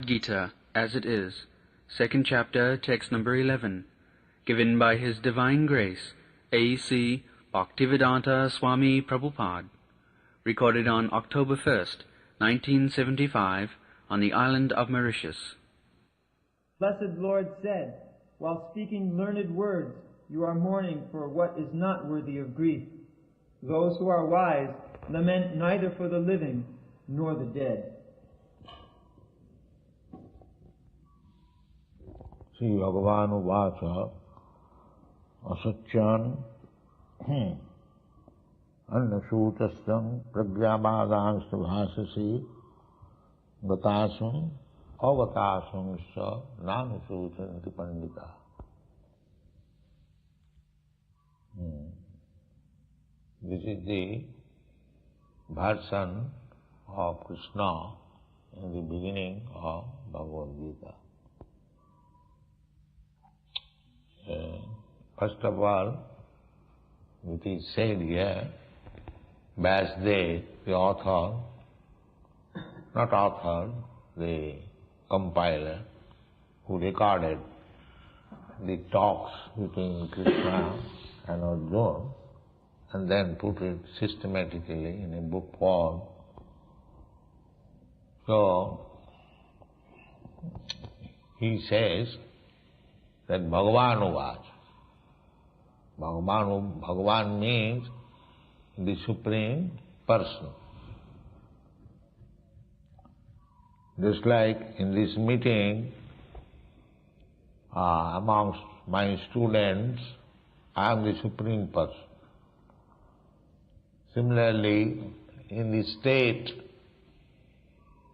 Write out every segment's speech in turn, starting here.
Gita as it is, second chapter, text number 11, given by His Divine Grace, A.C. Bhaktivedanta Swami Prabhupada, recorded on October 1st, 1975, on the island of Mauritius. Blessed Lord said, while speaking learned words, you are mourning for what is not worthy of grief. Those who are wise lament neither for the living nor the dead. Sri Bhagavan Uvacha Asacyan Annasutastam Pragyabhadansya Bhasasi Gatasam Avatasam Sa Nanusutanti Pandita. This is the version of Krishna in the beginning of Bhagavad Gita. First of all, it is said here, Vyasdev, the author, not author, the compiler, who recorded the talks between Krishna and Arjuna, and then put it systematically in a book form. So, he says that Bhagavan Uvacha. Bhagavan means the Supreme Person. Just like in this meeting, amongst my students, I am the Supreme Person. Similarly, in the state,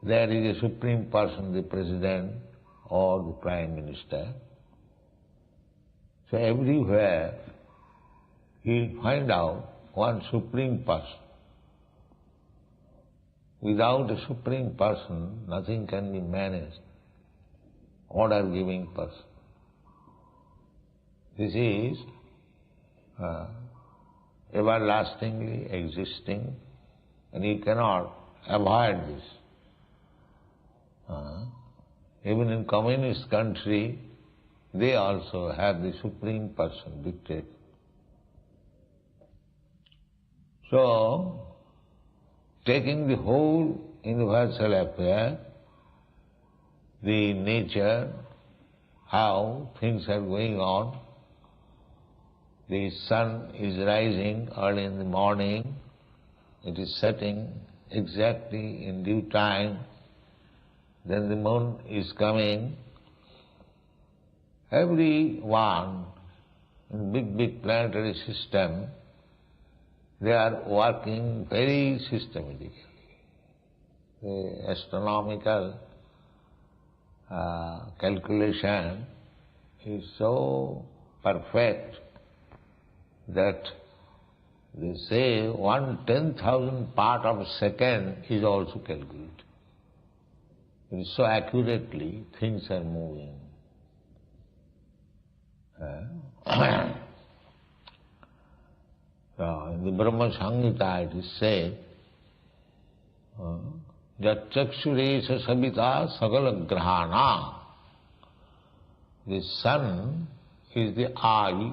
there is a Supreme Person, the President or the Prime Minister. So everywhere you find out one Supreme Person. Without a Supreme Person, nothing can be managed. Order-giving person. This is everlastingly existing, and you cannot avoid this. Even in communist country, they also have the Supreme Person dictator. So, taking the whole universal affair, the nature, how things are going on, the sun is rising early in the morning, it is setting exactly in due time, then the moon is coming. Everyone in big planetary system, they are working very systematically. The astronomical calculation is so perfect that they say 1/10,000th part of a second is also calculated. It is so accurately things are moving. In the Brahma Samhita it is said, that Chakshuresha Sabita Sagala Grahana. The sun is the eye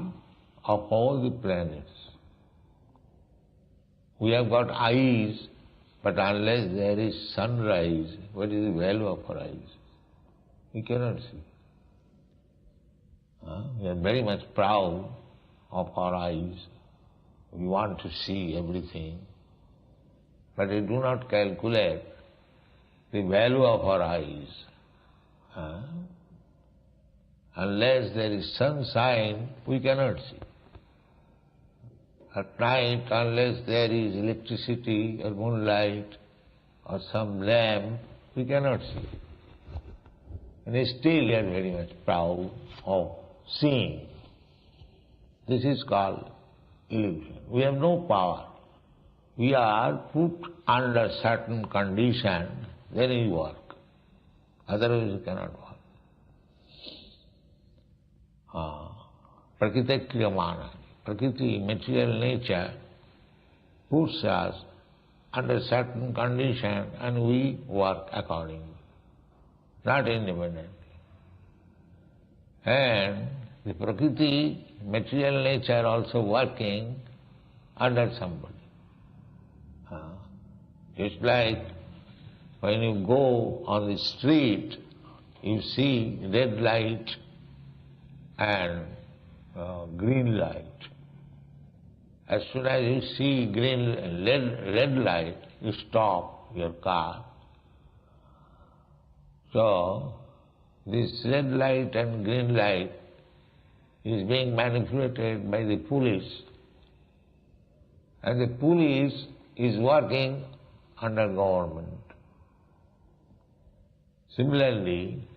of all the planets. We have got eyes, but unless there is sunrise, what is the value of our eyes? We cannot see. We are very much proud of our eyes. We want to see everything, but we do not calculate the value of our eyes. Unless there is sunshine, we cannot see. At night, unless there is electricity or moonlight or some lamp, we cannot see. And still we are very much proud of seeing. This is called illusion. We have no power. We are put under certain condition, then we work. Otherwise we cannot work. Prakriti kriyamana. Prakriti, material nature, puts us under certain condition and we work accordingly. not independently. And the Prakriti, material nature also working under somebody. Just like when you go on the street, you see red light and green light. As soon as you see red light, you stop your car. So, this red light and green light is being manipulated by the police. And the police is working under government. Similarly,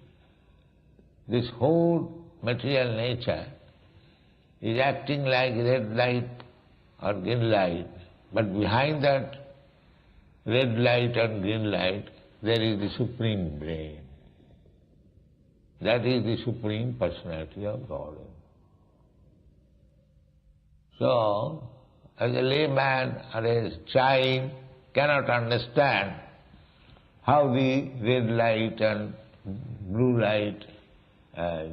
this whole material nature is acting like red light or green light, but behind that red light and green light, there is the Supreme Brain. That is the Supreme Personality of Godhead. So, as a layman or a child cannot understand how the red light and blue light,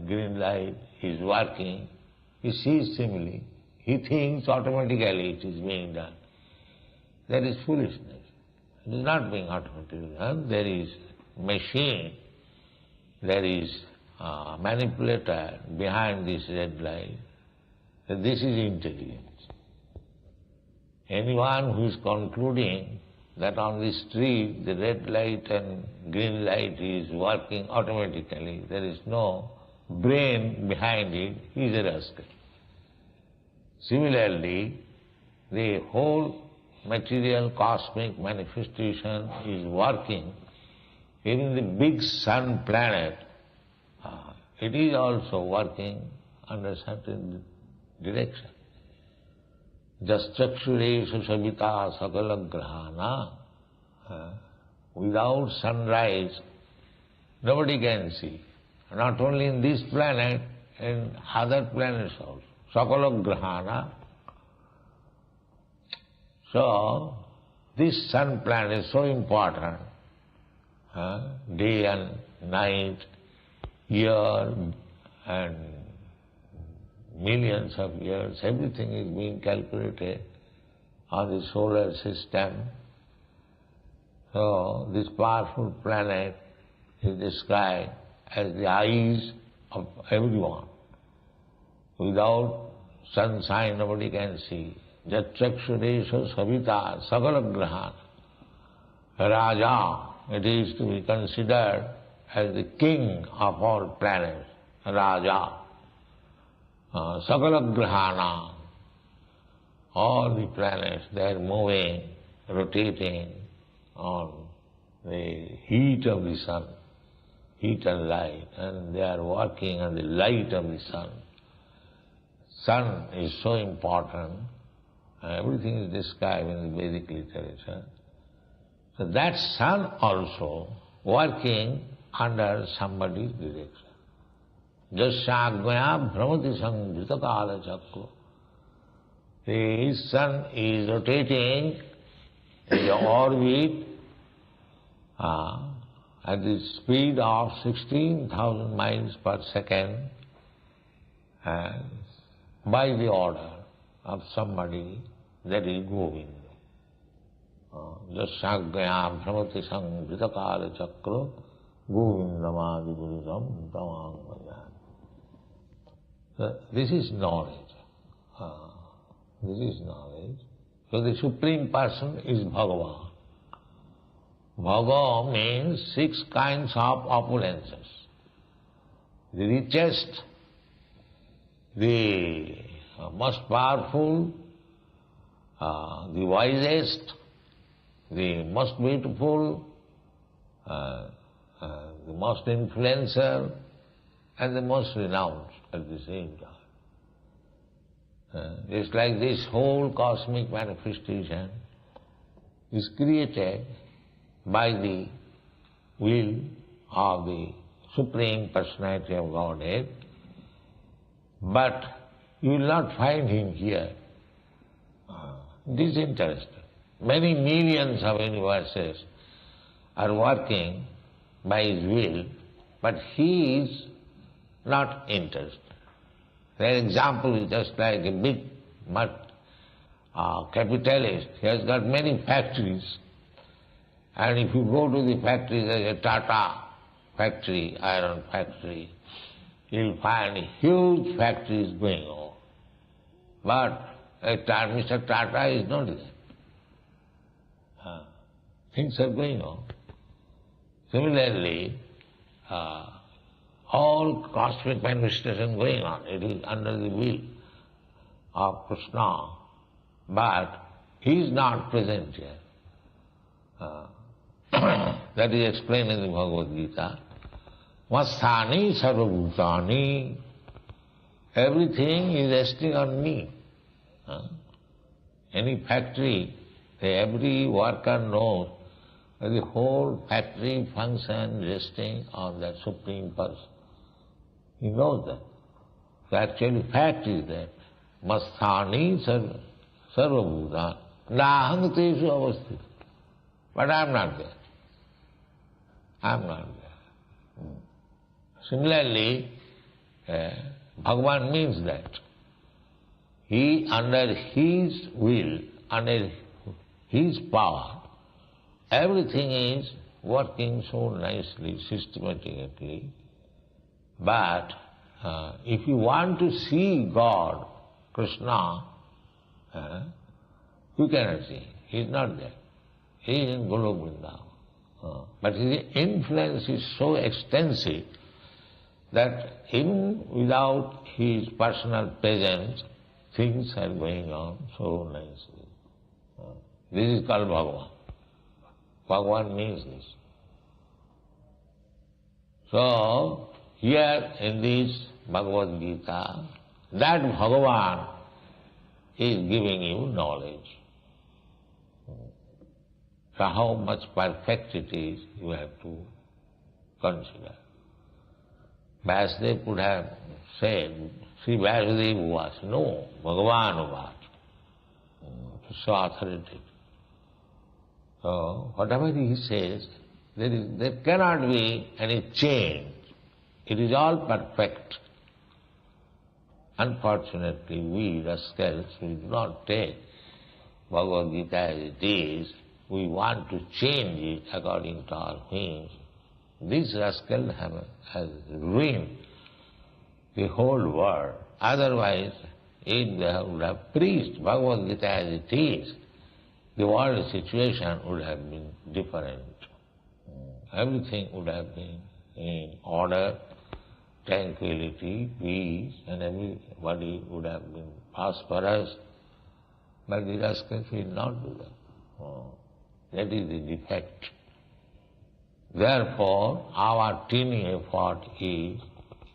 green light is working. He sees simply, he thinks automatically it is being done. That is foolishness. It is not being automatically done. There is machine, there is a manipulator behind this red light. This is intelligence. Anyone who is concluding that on the street the red light and green light is working automatically, there is no brain behind it, he is a rascal. Similarly, the whole material cosmic manifestation is working. Even the big sun planet, it is also working under certain direction. Jastrakshureshu sabita sakala grahana. Without sunrise, nobody can see. Not only in this planet, in other planets also. Sakala grahana. So, this sun planet is so important. Day and night, year and millions of years, everything is being calculated on the solar system. So, this powerful planet is described as the eyes of everyone. Without sunshine, nobody can see. Jatrakshuresha savita sagalagrahana. Raja, it is to be considered as the king of all planets. Raja. Sagalagrahana. All the planets, they are moving, rotating on the heat of the sun, heat and light, and they are working on the light of the sun. Sun is so important. Everything is described in the Vedic literature. So that sun also working under somebody's direction. Jasyagmaya bhramati sanghita kala chakra. The sun is rotating in the orbit at the speed of 16,000 miles per second, and by the order of somebody, that is Govinda. Jasyagmaya bhramati sanghita kala chakra govindamadi purusham tamangmaya. This is knowledge. This is knowledge. So the Supreme Person is Bhagavan. Bhaga means 6 kinds of opulences. The richest, the most powerful, the wisest, the most beautiful, the most influential, and the most renounced at the same time. Just like this whole cosmic manifestation is created by the will of the Supreme Personality of Godhead, but you will not find him here. Disinterested. Many millions of universes are working by his will, but he is not interested. Their example is just like a big capitalist. He has got many factories, and if you go to the factory, there is a Tata factory, iron factory, you'll find huge factories going on. But Mr. Tata is not there. Things are going on. Similarly, all cosmic manifestation going on. It is under the will of Krishna, but he is not present here. That is explained in the Bhagavad Gita. Masthani sarvabhutani. Everything is resting on me. Any factory, every worker knows that the whole factory functions resting on that Supreme Person. He knows that. So actually fact is that Masthani sarvabhutani nahang tesu avasthita. But I am not there. I am not there. Similarly, Bhagavan means that he, under his will, under his power, everything is working so nicely, systematically. But if you want to see God, Krishna, you cannot see. He is not there. He is in Golok Vrindavan. But his influence is so extensive that even without his personal presence, things are going on so nicely. This is called Bhagavan. Bhagavan means this. So, here in this Bhagavad Gita, that Bhagavan is giving you knowledge. So how much perfect it is, you have to consider. Vasudev could have said, Sri Vasudev was, no, Bhagavan was. So authoritative. So whatever he says, there cannot be any change. It is all perfect. Unfortunately, we rascals, we do not take Bhagavad Gita as it is. We want to change it according to our whims. This rascal has ruined the whole world. Otherwise, if they would have preached Bhagavad Gita as it is, the world situation would have been different. Everything would have been in order, tranquility, peace, and everybody would have been prosperous. But the rascals will not do that. That is the defect. Therefore, our teeny effort is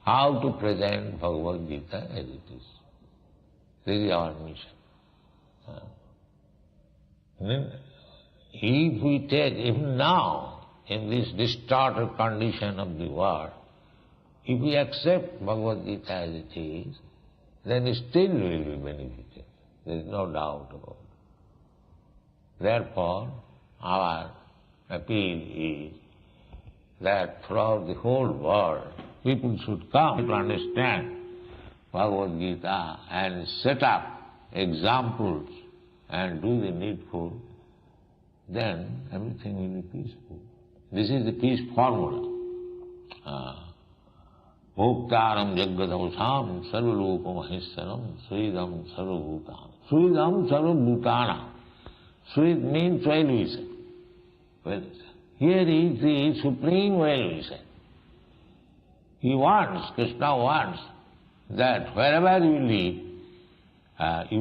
how to present Bhagavad Gita as it is. This is our mission. If we take, even now, in this distorted condition of the world, if we accept Bhagavad Gita as it is, then still we will be benefited. There is no doubt about it. Therefore, our appeal is that throughout the whole world, people should come to understand Bhagavad Gita and set up examples and do the needful, then everything will be peaceful. This is the peace formula. Bhoktaram jaggadhamsam sarvalokamahissaram suidam sarvabhutana. Suidam sarvabhutana. Suid means well-wisher. Well-wisher. Here is the supreme well-wisher. He wants, Krishna wants, that wherever you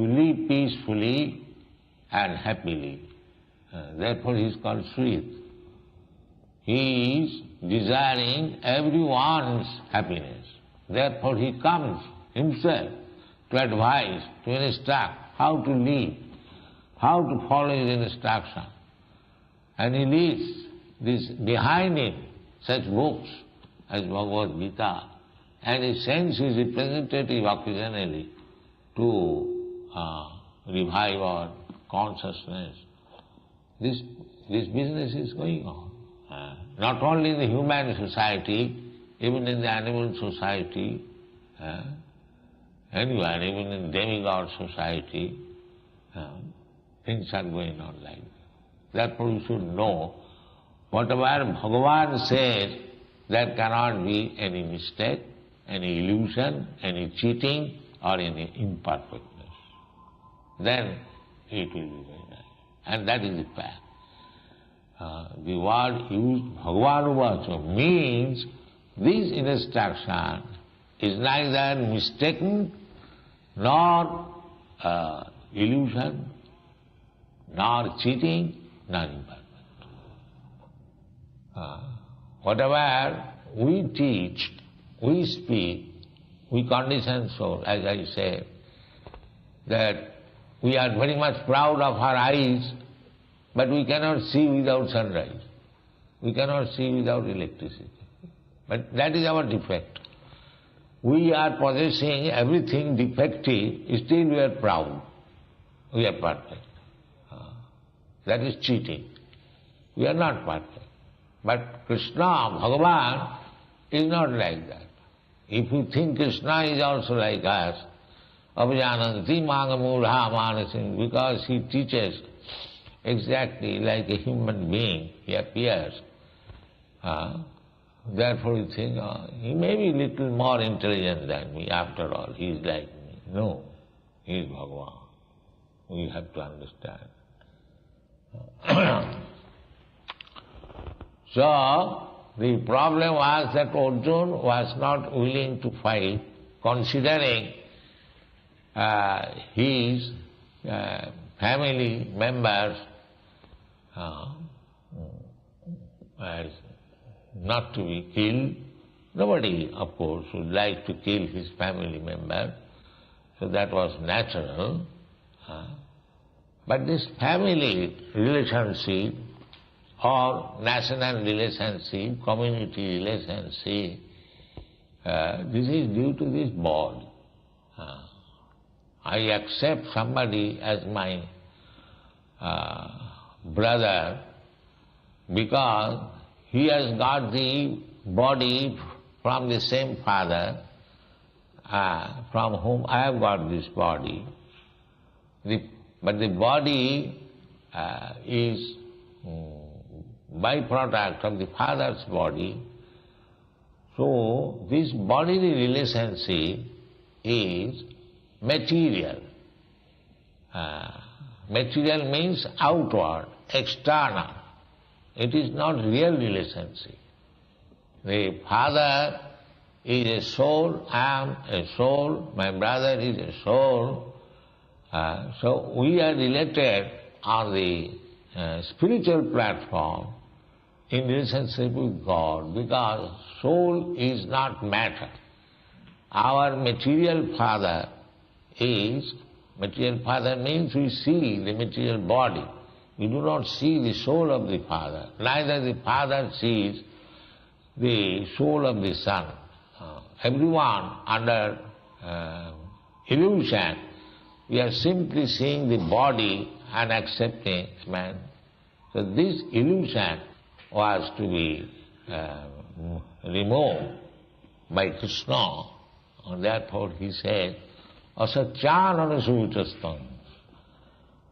live peacefully and happily. Therefore he is called Srit. He is desiring everyone's happiness. Therefore he comes himself to advise, to instruct how to live, how to follow his instruction. And he leaves this behind him, such books as Bhagavad Gita, and he sends his representative occasionally to revive our consciousness. This business is going on. Not only in the human society, even in the animal society, anywhere, even in demigod society, things are going on like that. Therefore you should know, whatever Bhagavan says, there cannot be any mistake, any illusion, any cheating, or any imperfectness. Then it will be very nice. And that is the fact. The word used, Bhagavan means this instruction is neither mistaken nor illusion, nor cheating, nor imperfect. Whatever we teach, we speak, we condition soul, as I say, that we are very much proud of our eyes, but we cannot see without sunrise. We cannot see without electricity. But that is our defect. We are possessing everything defective, still we are proud. We are perfect. That is cheating. We are not perfect. But Krishna, Bhagavan, is not like that. If you think Krishna is also like us, Abhijananti Mangamudha Manasin, because he teaches exactly like a human being, he appears. Therefore you think, he may be little more intelligent than me, after all, he is like me. No, he is Bhagavan. We have to understand. So, the problem was that Arjuna was not willing to fight, considering his family members as not to be killed. Nobody, of course, would like to kill his family member, so that was natural. But this family relationship or national relationship, community relationship, this is due to this body. I accept somebody as my brother because he has got the body from the same father from whom I have got this body. But the body is byproduct of the father's body. So this bodily relationship is material. Material means outward, external. It is not real relationship. The father is a soul, I am a soul, my brother is a soul. So we are related on the spiritual platform in relationship with God, because soul is not matter. Our material father is, material father means we see the material body. We do not see the soul of the father. Neither the father sees the soul of the son. Everyone under illusion, we are simply seeing the body and accepting man. So this illusion was to be removed by Krishna, and therefore he said, Asacyanana suvitastam.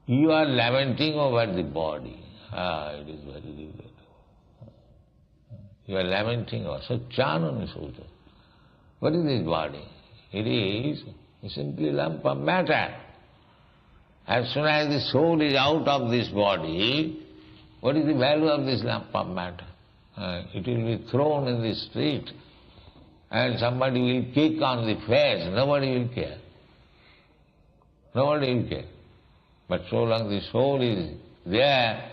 You are lamenting over the body. It is very difficult. You are lamenting over Asacyanana suvitastam. What is this body? It is simply lump of matter. As soon as the soul is out of this body, what is the value of this lump of matter? It will be thrown in the street and somebody will kick on the face, nobody will care. Nobody will care. But so long the soul is there,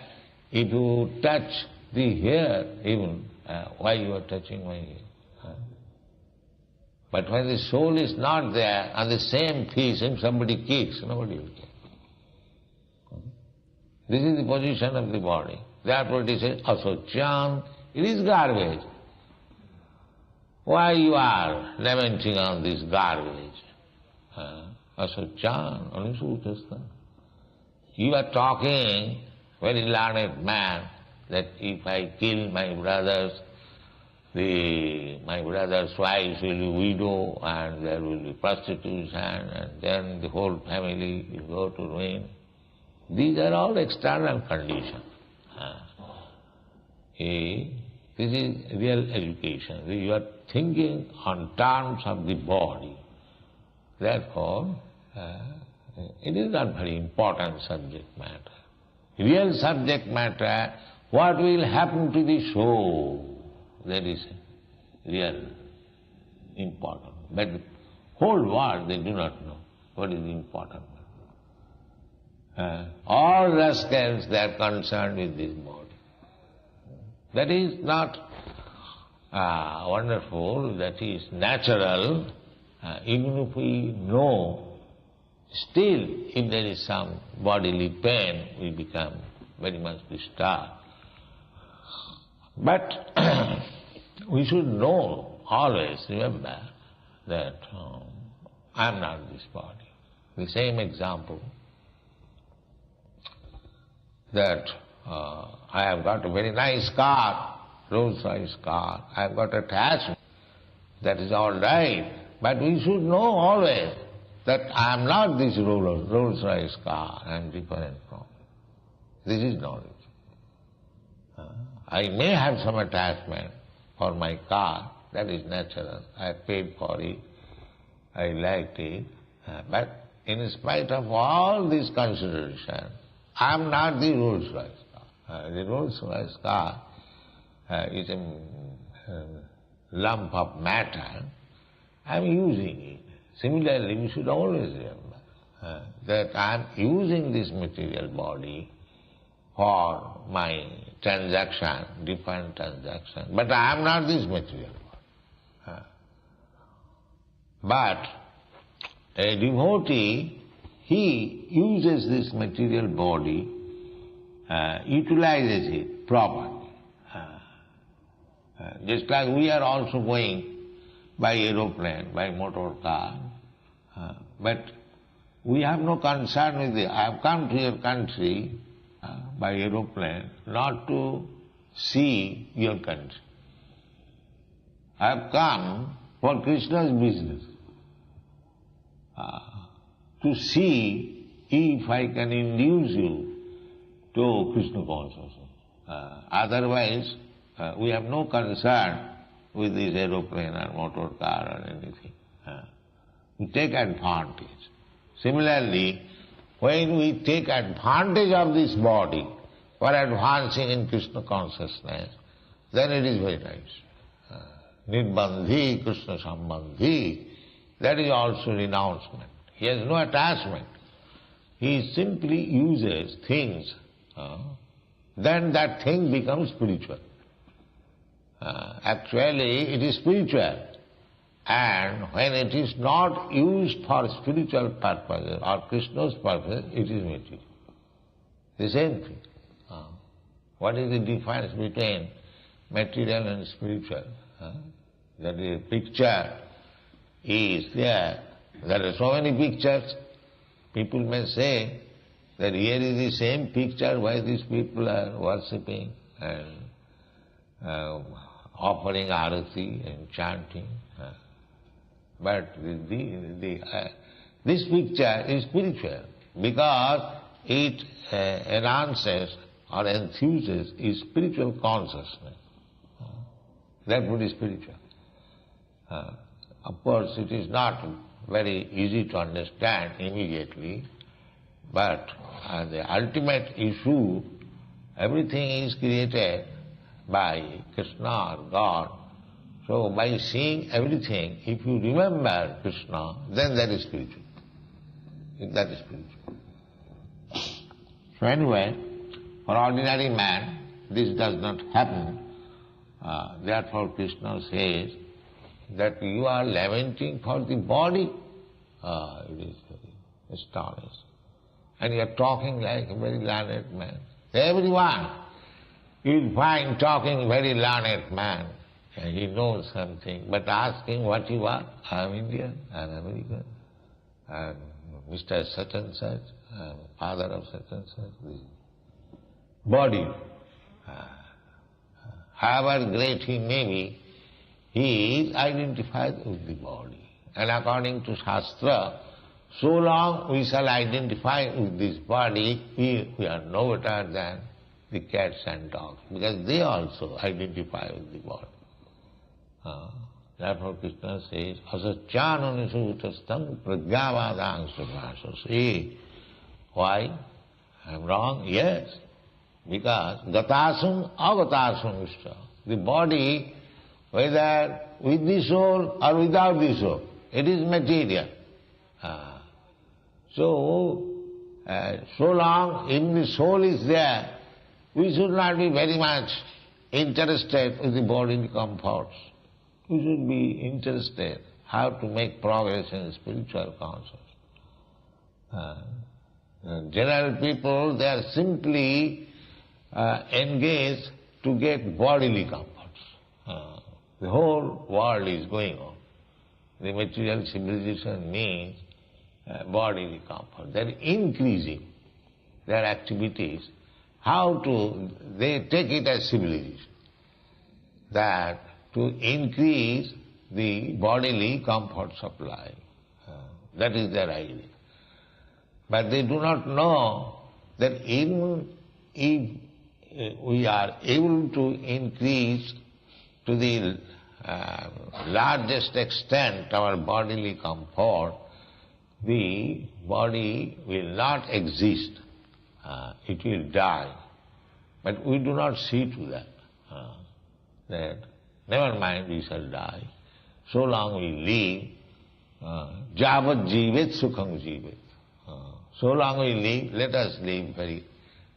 if you touch the hair even, why you are touching my hair? But when the soul is not there, on the same piece, if somebody kicks, nobody will care. This is the position of the body. Therefore it is asocyan, it is garbage. Why you are lamenting on this garbage? Asocyan, anusutasta. You are talking, very learned man, that if I kill my brothers, my brother's wives will be widow and there will be prostitution and then the whole family will go to ruin. These are all external conditions. This is real education. You are thinking on terms of the body. Therefore, it is not very important subject matter. Real subject matter, what will happen to the soul, that is real important. But the whole world, they do not know what is important. All rascals, they are concerned with this body. That is not wonderful, that is natural. Even if we know, still if there is some bodily pain, we become very much disturbed. But we should know, always remember, that I am not this body. The same example, that I have got a very nice car, Rolls-Royce car, I have got attachment, that is all right, but we should know always that I am not this Rolls-Royce car, I am different from it. This is knowledge. I may have some attachment for my car, that is natural, I paid for it, I liked it, but in spite of all this consideration, I am not the Rolls-Royce car. The Rolls-Royce car is a lump of matter. I am using it. Similarly, we should always remember that I am using this material body for my transaction, different transaction, but I am not this material body. But a devotee, he uses this material body, utilizes it properly. Just like we are also going by aeroplane, by motor car, but we have no concern with it. I have come to your country by aeroplane not to see your country. I have come for Krishna's business, to see if I can induce you to Krishna consciousness. Otherwise, we have no concern with this aeroplane or motor car or anything. We take advantage. Similarly, when we take advantage of this body for advancing in Krishna consciousness, then it is very nice. Nirbandhi, Krishna Sambandhi, that is also renouncement. He has no attachment. He simply uses things, then that thing becomes spiritual. Actually, it is spiritual. And when it is not used for spiritual purposes or Krishna's purpose, it is material. The same thing. What is the difference between material and spiritual? That the picture is there. There are so many pictures. People may say that here is the same picture why these people are worshipping and offering arati and chanting. But this picture is spiritual because it enhances or enthuses its spiritual consciousness. Therefore it is spiritual. Of course, it is not very easy to understand immediately, but the ultimate issue, everything is created by Krishna or God. So by seeing everything, if you remember Krishna, then that is spiritual. That is spiritual. So anyway, for ordinary man, this does not happen. Therefore Krishna says that you are lamenting for the body. It is very astonishing. And you are talking like a very learned man. Everyone you find talking very learned man. He knows something, but asking what you are, I am Indian, I am American, I am Mr. such and such, I am father of such and such. The body, however great he may be, he is identified with the body. And according to Shastra, so long we shall identify with this body, we are no better than the cats and dogs, because they also identify with the body. Therefore Krishna says, asacchānanisutastam pragyāvādāṃ svabhāsase. Why? I am wrong? Yes. Because gatāsum agatāsum ishta. The body, whether with the soul or without the soul, it is material. So long if the soul is there, we should not be very much interested in the bodily comforts. We should be interested how to make progress in spiritual consciousness. General people, they are simply engaged to get bodily comforts. The whole world is going on. The material civilization means bodily comfort. They are increasing their activities. They take it as civilization, that to increase the bodily comforts of life. That is their idea. But they do not know that even if we are able to increase to the largest extent our bodily comfort, the body will not exist. It will die. But we do not see to that. That never mind, we shall die. So long we live, jāvat jīvet sukham jīvet. So long we live, let us live very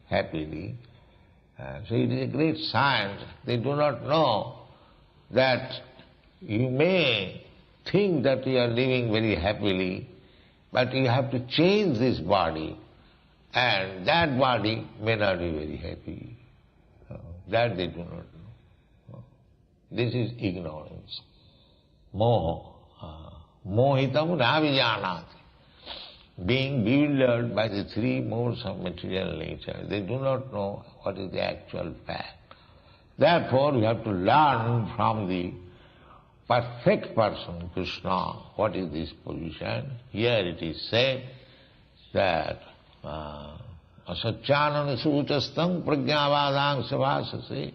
happily. So it is a great science. They do not know that you may think that you are living very happily, but you have to change this body, and that body may not be very happy. That they do not know. This is ignorance. Moha. Mohitam navijanati. Being bewildered by the three modes of material nature, they do not know what is the actual fact. Therefore, we have to learn from the perfect person, Krishna, what is this position. Here it is said that asacchānana sūchastam pragyāvādāṃ savāsase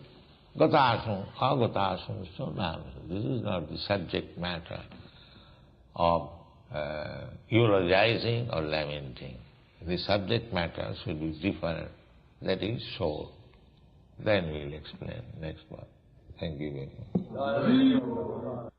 gatāsum agatāsum sonāmasa. This is not the subject matter of eulogizing or lamenting. The subject matter should be different, that is soul. Then we will explain next one. Thank you very much.